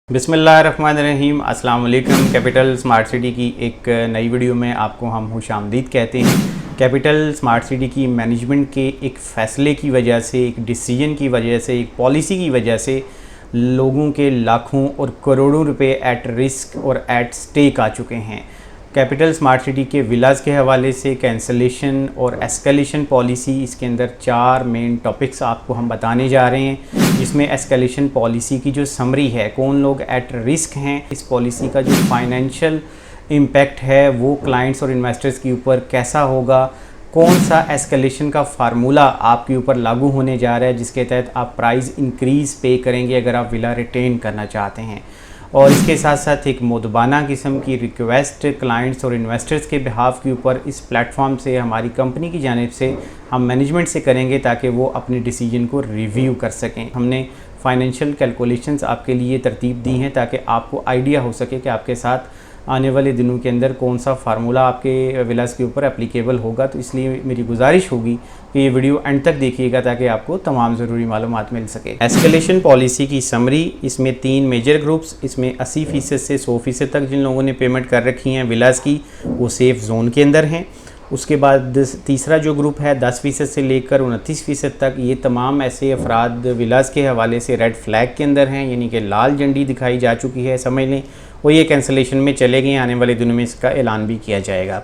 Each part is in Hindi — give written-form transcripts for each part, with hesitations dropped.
बिस्मिल्लाहिर्रहमानिर्रहीम अस्सलाम वालेकुम। कैपिटल स्मार्ट सिटी की एक नई वीडियो में आपको हम खुशामदीद कहते हैं। कैपिटल स्मार्ट सिटी की मैनेजमेंट के एक फ़ैसले की वजह से, एक डिसीजन की वजह से, एक पॉलिसी की वजह से लोगों के लाखों और करोड़ों रुपए एट रिस्क और एट स्टेक आ चुके हैं। कैपिटल स्मार्ट सिटी के विलास के हवाले से कैंसलेशन और एस्केलेशन पॉलिसी, इसके अंदर 4 मेन टॉपिक्स आपको हम बताने जा रहे हैं, जिसमें एस्केलेशन पॉलिसी की जो समरी है, कौन लोग एट रिस्क हैं, इस पॉलिसी का जो फाइनेंशियल इम्पैक्ट है वो क्लाइंट्स और इन्वेस्टर्स के ऊपर कैसा होगा, कौन सा एस्केलेशन का फार्मूला आपके ऊपर लागू होने जा रहा है जिसके तहत आप प्राइस इंक्रीज़ पे करेंगे अगर आप विला रिटेन करना चाहते हैं। और इसके साथ साथ एक मुदबाना किस्म की रिक्वेस्ट क्लाइंट्स और इन्वेस्टर्स के बिहाफ के ऊपर इस प्लेटफॉर्म से हमारी कंपनी की जानिब से हम मैनेजमेंट से करेंगे ताकि वो अपने डिसीजन को रिव्यू कर सकें। हमने फाइनेंशियल कैलकुलेशंस आपके लिए तरतीब दी हैं ताकि आपको आइडिया हो सके कि आपके साथ आने वाले दिनों के अंदर कौन सा फार्मूला आपके विलास के ऊपर एप्लीकेबल होगा। तो इसलिए मेरी गुजारिश होगी कि ये वीडियो एंड तक देखिएगा ताकि आपको तमाम ज़रूरी मालूमात मिल सके। एस्केलेशन पॉलिसी की समरी, इसमें 3 मेजर ग्रुप्स, इसमें 80% से 100% तक जिन लोगों ने पेमेंट कर रखी हैं विलास की, वो सेफ़ जोन के अंदर हैं। उसके बाद तीसरा जो ग्रुप है 10% से लेकर 29% तक, ये तमाम ऐसे अफराद विलास के हवाले से रेड फ्लैग के अंदर हैं, यानी कि लाल झंडी दिखाई जा चुकी है, समझ लें वो ये कैंसलेशन में चले गए। आने वाले दिनों में इसका ऐलान भी किया जाएगा।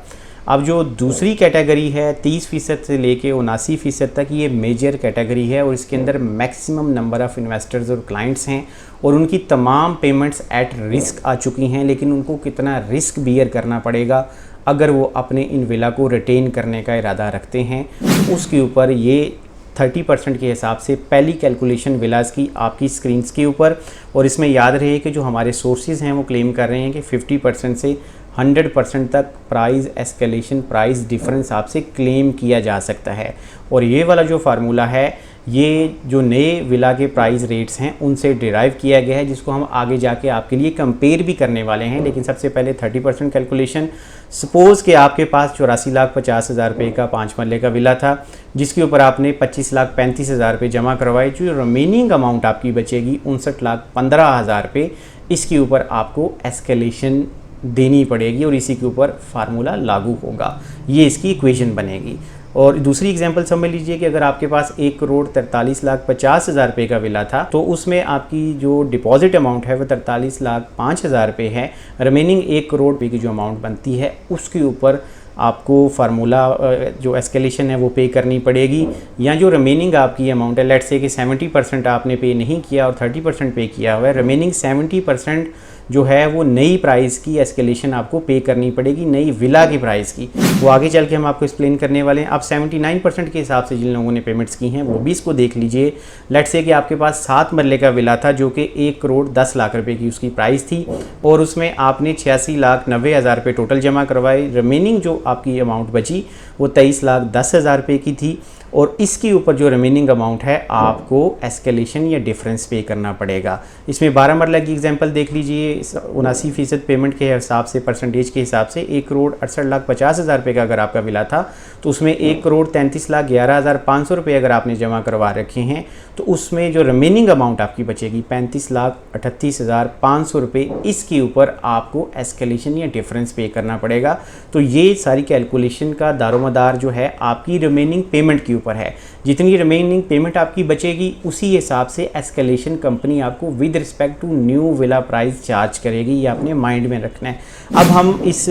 अब जो दूसरी कैटेगरी है 30% से लेके 79% तक, ये मेजर कैटेगरी है और इसके अंदर मैक्सिमम नंबर ऑफ़ इन्वेस्टर्स और क्लाइंट्स हैं और उनकी तमाम पेमेंट्स एट रिस्क आ चुकी हैं, लेकिन उनको कितना रिस्क बियर करना पड़ेगा अगर वो अपने इन विला को रिटेन करने का इरादा रखते हैं, तो उसके ऊपर ये 30% के हिसाब से पहली कैलकुलेशन विलास की आपकी स्क्रीन्स के ऊपर। और इसमें याद रहे कि जो हमारे सोर्सेज हैं वो क्लेम कर रहे हैं कि 50% से 100% तक प्राइस एस्केलेशन, प्राइस डिफरेंस आपसे क्लेम किया जा सकता है। और ये वाला जो फार्मूला है ये जो नए विला के प्राइस रेट्स हैं उनसे डिराइव किया गया है, जिसको हम आगे जाके आपके लिए कंपेयर भी करने वाले हैं। लेकिन सबसे पहले 30% कैलकुलेशन। सपोज़ कि आपके पास 84,50,000 रुपये का 5 मरले का विला था जिसके ऊपर आपने 25,35,000 रुपये जमा करवाए। जो रिमेनिंग अमाउंट आपकी बचेगी 59,15,000 रुपये, इसके ऊपर आपको एस्केलेशन देनी पड़ेगी और इसी के ऊपर फार्मूला लागू होगा। ये इसकी इक्वेशन बनेगी। और दूसरी एग्जांपल समझ लीजिए कि अगर आपके पास 1,43,50,000 रुपये का विला था तो उसमें आपकी जो डिपॉजिट अमाउंट है वो 43,05,000 रुपये है। रिमेनिंग 1 करोड़ रुपये की जो अमाउंट बनती है उसके ऊपर आपको फार्मूला जो एस्केलेशन है वो पे करनी पड़ेगी। या जो रिमेनिंग आपकी अमाउंट है, लेट्स से कि 70% आपने पे नहीं किया और 30% पे किया हुआ है, रिमेनिंग 70% जो है वो नई प्राइस की एस्केलेशन आपको पे करनी पड़ेगी, नई विला की प्राइस की। वो आगे चल के हम आपको एक्सप्लेन करने वाले हैं। अब 79% के हिसाब से जिन लोगों ने पेमेंट्स की हैं वो भी इसको देख लीजिए। लेट्स से कि आपके पास 7 मरले का विला था जो कि 1,10,00,000 रुपये की उसकी प्राइस थी और उसमें आपने 86,90,000 रुपये टोटल जमा करवाए। रिमेनिंग जो आपकी अमाउंट बची वो 23,10,000 रुपये की थी और इसके ऊपर जो रिमेनिंग अमाउंट है आपको एस्केलेशन या डिफरेंस पे करना पड़ेगा। इसमें 12 मरला की एग्जांपल देख लीजिए। 79% पेमेंट के हिसाब से, परसेंटेज के हिसाब से 1,68,50,000 रुपये का अगर आपका विला था तो उसमें 1,33,11,500 रुपये अगर आपने जमा करवा रखे हैं तो उसमें जो रिमेनिंग अमाउंट आपकी बचेगी 35,38,500 रुपये, इसके ऊपर आपको एस्केलेशन या डिफरेंस पे करना पड़ेगा। तो ये सारी कैलकुलेशन का दारोमदार जो है आपकी रिमेनिंग पेमेंट के ऊपर है। जितनी रिमेनिंग पेमेंट आपकी बचेगी उसी हिसाब से एस्केलेशन कंपनी आपको with respect to new villa price charge करेगी, ये आपने माइंड में रखना है। अब हम इस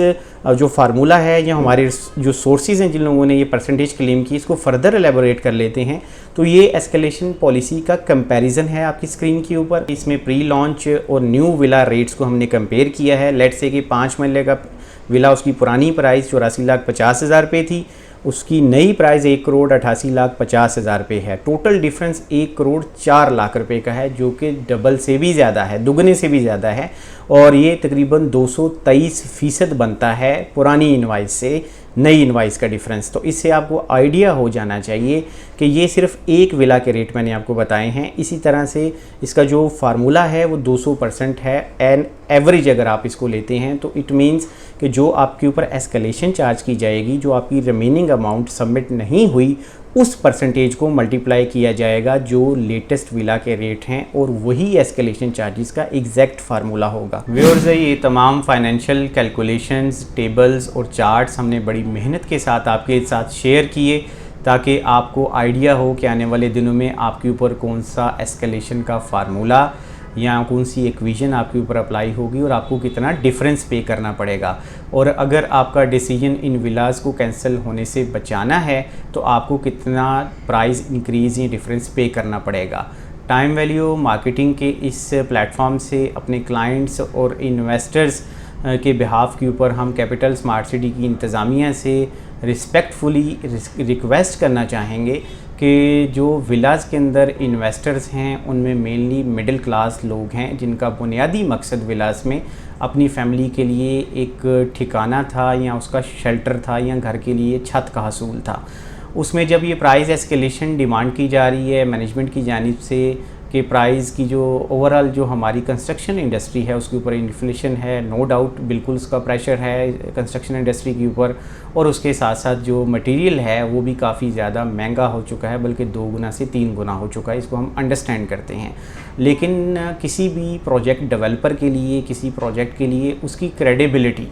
जो फार्मूला है या हमारे जो सोर्सेज हैं जिन लोगों ने ये परसेंटेज क्लेम की, इसको फर्दर एलेबोरेट कर लेते हैं। तो ये एस्केलेशन पॉलिसी का कंपैरिजन है आपकी स्क्रीन के ऊपर। इसमें प्री लॉन्च और न्यू विला रेट्स को हमने कंपेयर किया है। लेट्स से कि 5 मरले का विला, उसकी पुरानी प्राइस 84,50,000 रुपये थी, उसकी नई प्राइस 1,88,50,000 रुपये है। टोटल डिफरेंस 1,04,00,000 रुपये का है जो कि डबल से भी ज़्यादा है, दुगने से भी ज़्यादा है और ये तकरीबन 223% बनता है पुरानी इनवाइस से नई इनवाइस का डिफरेंस। तो इससे आपको आइडिया हो जाना चाहिए कि ये सिर्फ एक विला के रेट मैंने आपको बताए हैं। इसी तरह से इसका जो फार्मूला है वो 200% है एन एवरेज अगर आप इसको लेते हैं तो इट मीन्स कि जो आपके ऊपर एस्केलेशन चार्ज की जाएगी, जो आपकी रिमेनिंग अमाउंट सबमिट नहीं हुई उस परसेंटेज को मल्टीप्लाई किया जाएगा जो लेटेस्ट विला के रेट हैं, और वही एस्केलेशन चार्जेस का एग्जैक्ट फार्मूला होगा। व्यूअर्स, ये तमाम फाइनेंशियल कैलकुलेशंस, टेबल्स और चार्ट्स हमने बड़ी मेहनत के साथ आपके साथ शेयर किए ताकि आपको आइडिया हो कि आने वाले दिनों में आपके ऊपर कौन सा एस्केलेशन का फार्मूला या कौन सी इक्वेशन आपके ऊपर अप्लाई होगी और आपको कितना डिफरेंस पे करना पड़ेगा। और अगर आपका डिसीजन इन विलास को कैंसिल होने से बचाना है तो आपको कितना प्राइस इंक्रीज़ या डिफरेंस पे करना पड़ेगा। टाइम वैल्यू मार्केटिंग के इस प्लेटफॉर्म से अपने क्लाइंट्स और इन्वेस्टर्स के बिहाफ के ऊपर हम कैपिटल स्मार्ट सिटी की इंतज़ामिया से रिस्पेक्टफुली रिक्वेस्ट करना चाहेंगे कि जो विलास के अंदर इन्वेस्टर्स हैं उनमें मेनली मिडिल क्लास लोग हैं जिनका बुनियादी मकसद विलास में अपनी फैमिली के लिए एक ठिकाना था या उसका शेल्टर था या घर के लिए छत का हसूल था। उसमें जब ये प्राइस एस्केलेशन डिमांड की जा रही है मैनेजमेंट की जानिब से कि प्राइस की जो ओवरऑल जो हमारी कंस्ट्रक्शन इंडस्ट्री है उसके ऊपर इन्फ्लेशन है, नो डाउट बिल्कुल उसका प्रेशर है कंस्ट्रक्शन इंडस्ट्री के ऊपर, और उसके साथ साथ जो मटेरियल है वो भी काफ़ी ज़्यादा महंगा हो चुका है, बल्कि 2 गुना से 3 गुना हो चुका है। इसको हम अंडरस्टैंड करते हैं, लेकिन किसी भी प्रोजेक्ट डेवलपर के लिए, किसी प्रोजेक्ट के लिए उसकी क्रेडिबिलिटी,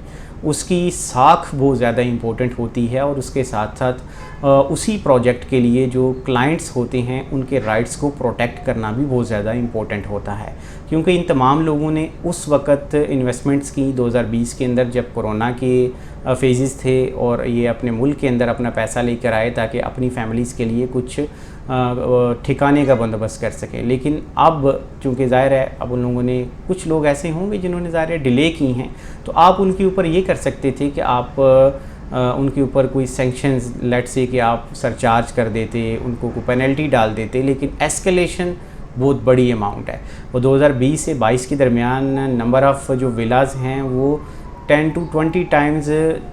उसकी साख बहुत ज़्यादा इम्पोर्टेंट होती है, और उसके साथ साथ उसी प्रोजेक्ट के लिए जो क्लाइंट्स होते हैं उनके राइट्स को प्रोटेक्ट करना भी बहुत ज़्यादा इम्पोर्टेंट होता है। क्योंकि इन तमाम लोगों ने उस वक़्त इन्वेस्टमेंट्स की 2020 के अंदर जब कोरोना के फेजेस थे और ये अपने मुल्क के अंदर अपना पैसा लेकर आए ताकि अपनी फैमिलीज़ के लिए कुछ ठिकाने का बंदोबस्त कर सकें। लेकिन अब चूँकि ज़ाहिर है अब उन लोगों ने, कुछ लोग ऐसे होंगे जिन्होंने ज़ाहिर है डिले की हैं, तो आप उनके ऊपर ये कर सकते थे कि आप उनके ऊपर कोई सेंक्शंस लेट से कि आप सरचार्ज कर देते, उनको कोई पेनल्टी डाल देते, लेकिन एस्केलेशन बहुत बड़ी अमाउंट है। वो 2020 से 22 के दरमियान नंबर ऑफ़ जो विलास हैं वो 10 to 20 टाइम्स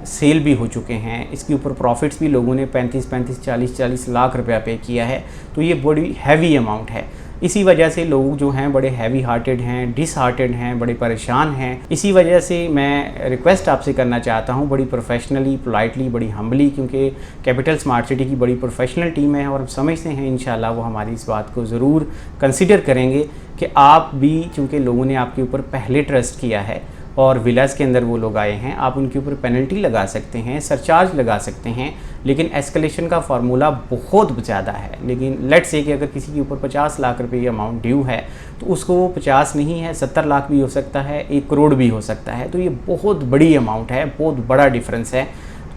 सेल भी हो चुके हैं। इसके ऊपर प्रॉफिट्स भी लोगों ने 35-35, 40-40 लाख रुपया पे किया है, तो ये बड़ी हैवी अमाउंट है। इसी वजह से लोग जो हैं बड़े हैवी हार्टेड हैं, डिसहार्टेड हैं, बड़े परेशान हैं। इसी वजह से मैं रिक्वेस्ट आपसे करना चाहता हूं बड़ी प्रोफेशनली, पोलाइटली, बड़ी हम्बली, क्योंकि कैपिटल स्मार्ट सिटी की बड़ी प्रोफेशनल टीम है और हम समझते हैं इंशाल्लाह वो हमारी इस बात को ज़रूर कंसिडर करेंगे कि आप भी, चूँकि लोगों ने आपके ऊपर पहले ट्रस्ट किया है और विलास के अंदर वो लोग आए हैं, आप उनके ऊपर पेनल्टी लगा सकते हैं, सरचार्ज लगा सकते हैं, लेकिन एस्केलेशन का फार्मूला बहुत ज़्यादा है। लेकिन लेट्स से कि अगर किसी के ऊपर 50 लाख रुपए ये अमाउंट ड्यू है तो उसको वो 50 नहीं है 70 लाख भी हो सकता है, 1 करोड़ भी हो सकता है। तो ये बहुत बड़ी अमाउंट है, बहुत बड़ा डिफरेंस है।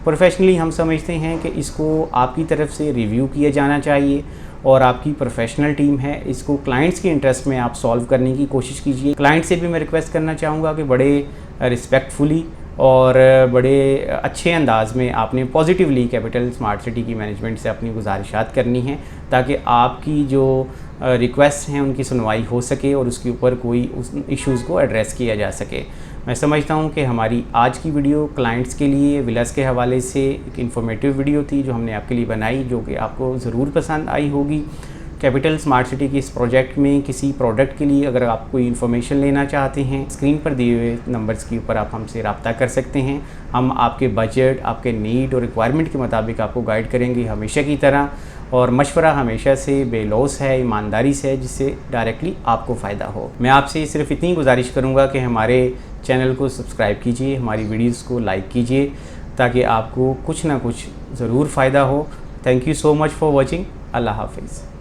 प्रोफेशनली हम समझते हैं कि इसको आपकी तरफ से रिव्यू किया जाना चाहिए और आपकी प्रोफेशनल टीम है, इसको क्लाइंट्स के इंटरेस्ट में आप सॉल्व करने की कोशिश कीजिए। क्लाइंट से भी मैं रिक्वेस्ट करना चाहूँगा कि बड़े रिस्पेक्टफुली और बड़े अच्छे अंदाज में आपने पॉजिटिवली कैपिटल स्मार्ट सिटी की मैनेजमेंट से अपनी गुजारिशात करनी है ताकि आपकी जो रिक्वेस्ट हैं उनकी सुनवाई हो सके और उसके ऊपर कोई उस इश्यूज़ को एड्रेस किया जा सके। मैं समझता हूं कि हमारी आज की वीडियो क्लाइंट्स के लिए विलास के हवाले से एक इन्फॉर्मेटिव वीडियो थी जो हमने आपके लिए बनाई, जो कि आपको ज़रूर पसंद आई होगी। कैपिटल स्मार्ट सिटी के इस प्रोजेक्ट में किसी प्रोडक्ट के लिए अगर आप कोई इन्फॉर्मेशन लेना चाहते हैं, स्क्रीन पर दिए हुए नंबर्स के ऊपर आप हमसे रब्ता कर सकते हैं। हम आपके बजट, आपके नीड और रिक्वायरमेंट के मुताबिक आपको गाइड करेंगे हमेशा की तरह, और मशवरा हमेशा से बेलौस है, ईमानदारी से है, जिससे डायरेक्टली आपको फ़ायदा हो। मैं आपसे सिर्फ इतनी गुजारिश करूँगा कि हमारे चैनल को सब्सक्राइब कीजिए, हमारी वीडियोज़ को लाइक कीजिए ताकि आपको कुछ ना कुछ ज़रूर फ़ायदा हो। Thank you so much for watching. Allah हाफिज़।